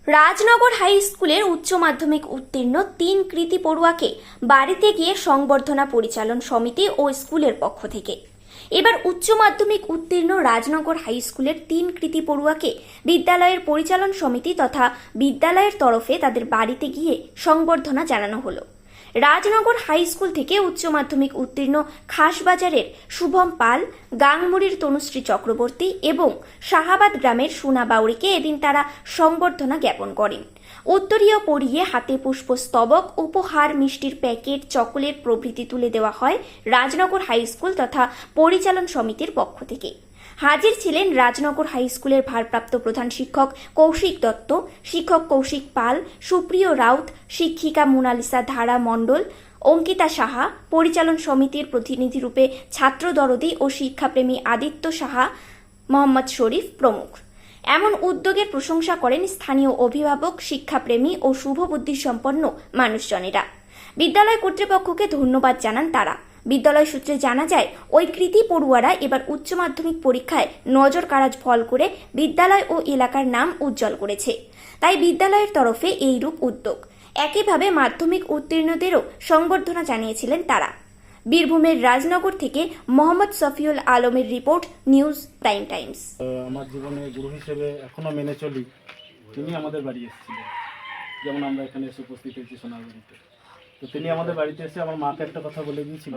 Rajnagar high স্কুলের উচ্চ মাধ্যমিক উত্তীর্ণ ৩ কৃতী পড়ুয়াকে বাড়িতে গিয়ে সংবর্ধনা পরিচালন সমিতি ও স্কুলের পক্ষ থেকে। এবার উচ্চ মাধ্যমিক উত্তীর্ণ রাজনগর হাই স্কুলের ৩ কৃতী পড়ুয়াকে বিদ্যালয়ের পরিচালন সমিতি তথা বিদ্যালয়ের তরফে তাদের বাড়িতে গিয়ে সংবর্ধনা জানানো হলো। রাজনগর হাই স্কুল থেকে উচ্চ মাধ্যমিক উত্তীর্ণ খাসবাজারের শুভম পাল, গাংমুড়ির তনুশ্রী চক্রবর্তী এবং শাহাবাদ গ্রামের সুনা বাউরিকে এদিন তারা সংবর্ধনা জ্ঞাপন করেন। উত্তরীয় পরিয়ে হাতে পুষ্পস্তবক, উপহার, মিষ্টির প্যাকেট, চকোলেট প্রভৃতি তুলে দেওয়া হয় রাজনগর হাই স্কুল তথা পরিচালন সমিতির পক্ষ থেকে। হাজির ছিলেন রাজনগর হাই স্কুলের ভারপ্রাপ্ত প্রধান শিক্ষক কৌশিক দত্ত, শিক্ষক কৌশিক পাল, সুপ্রিয় রাউত, শিক্ষিকা মোনালিসা ধারা মণ্ডল, অঙ্কিতা সাহা, পরিচালন সমিতির প্রতিনিধিরূপে ছাত্র দরদি ও শিক্ষাপ্রেমী আদিত্য সাহা, মোহাম্মদ শরীফ প্রমুখ। এমন উদ্যোগের প্রশংসা করেন স্থানীয় অভিভাবক, শিক্ষাপ্রেমী ও শুভবুদ্ধিসম্পন্ন মানুষজনেরা। বিদ্যালয় কর্তৃপক্ষকে ধন্যবাদ জানান তারা। বিদ্যালয় সূত্রে জানা যায়, ওই কৃতী পড়ুয়ারা এবার উচ্চ মাধ্যমিক পরীক্ষায় নজর কাড়া ফল করে বিদ্যালয় ও এলাকার নাম উজ্জ্বল করেছে। তাই বিদ্যালয়ের তরফে এইরূপ উদ্যোগ। একইভাবে মাধ্যমিক উত্তীর্ণদেরও সংবর্ধনা জানিয়েছিলেন তারা। বীরভূমের রাজনগর থেকে মোহাম্মদ সফিউল আলমের রিপোর্ট, নিউজ প্রাইম টাইমস। আমার জীবনে গুরু হিসেবে এখনো মেনে চলি, তিনি আমাদের বাড়ি এসেছিলেন। যেমন আমরা এখানে এসে উপস্থিত হয়েছি সোনারগাঁওতে, তো তিনি আমাদের বাড়িতে এসে আমার মাকে একটা কথা বলে গিয়েছিল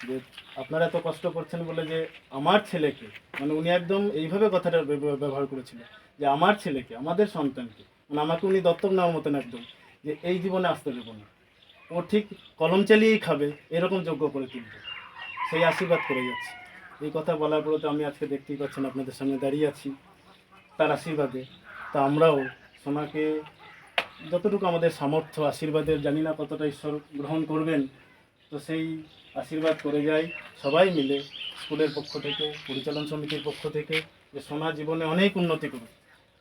যে আপনারা এত কষ্ট করছেন বলে যে আমার ছেলেকে, মানে উনি একদম এইভাবে কথাটা ব্যবহার করেছিল যে আমার ছেলেকে, আমাদের সন্তানকে, মানে আমাকে উনি দত্তক নেওয়ার মতন একদম, যে এই জীবনে আসতে দেবো না, ও ঠিক কলম চালিয়েই খাবে, এরকম যোগ্য করে তুলবে, সেই আশীর্বাদ করে যাচ্ছে। এই কথা বলার পরে তো আমি আজকে দেখতেই পাচ্ছেন আপনাদের সামনে দাঁড়িয়ে আছি তার আশীর্বাদে। তা আমরাও সোনাকে যতটুকু আমাদের সামর্থ্য, আশীর্বাদের জানি না কতটা ঈশ্বর গ্রহণ করবেন, তো সেই আশীর্বাদ করে যাই সবাই মিলে স্কুলের পক্ষ থেকে, পরিচালন সমিতির পক্ষ থেকে, যে সোনার জীবনে অনেক উন্নতি করুক।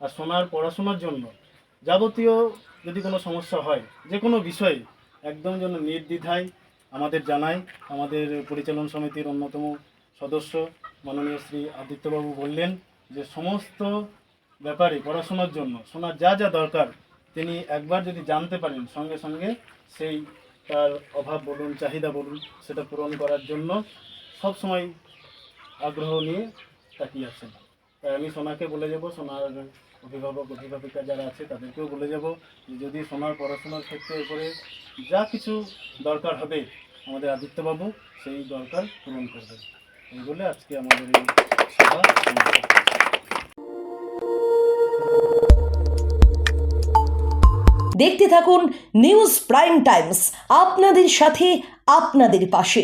আর সোনার পড়াশোনার জন্য যাবতীয় যদি কোনো সমস্যা হয়, যে কোনো বিষয়ে একদম যেন নির্দ্বিধায় আমাদের জানায়। আমাদের পরিচালন সমিতির অন্যতম সদস্য মাননীয় শ্রী আদিত্যবাবু বললেন যে সমস্ত ব্যাপারে পড়াশোনার জন্য সোনার যা যা দরকার তিনি একবার যদি জানতে পারেন, সঙ্গে সঙ্গে সেই তার অভাব বলুন, চাহিদা বলুন, সেটা পূরণ করার জন্য সব সময় আগ্রহ নিয়ে তাকিয়ে আছেন। তাই আমি সোনাকে বলে যাব, সোনার অভিভাবক অভিভাবিকা যারা আছে তাদেরকেও বলে যাব যে যদি সোনার পড়াশোনার ক্ষেত্রে উপরে যা কিছু দরকার হবে আমাদের আদিত্যবাবু সেই দরকার পূরণ করবেন। এই বলে আজকে আমাদের এই সভা। দেখতে থাকুন নিউজ প্রাইম টাইমস, আপনাদের সাথে, আপনাদের পাশে।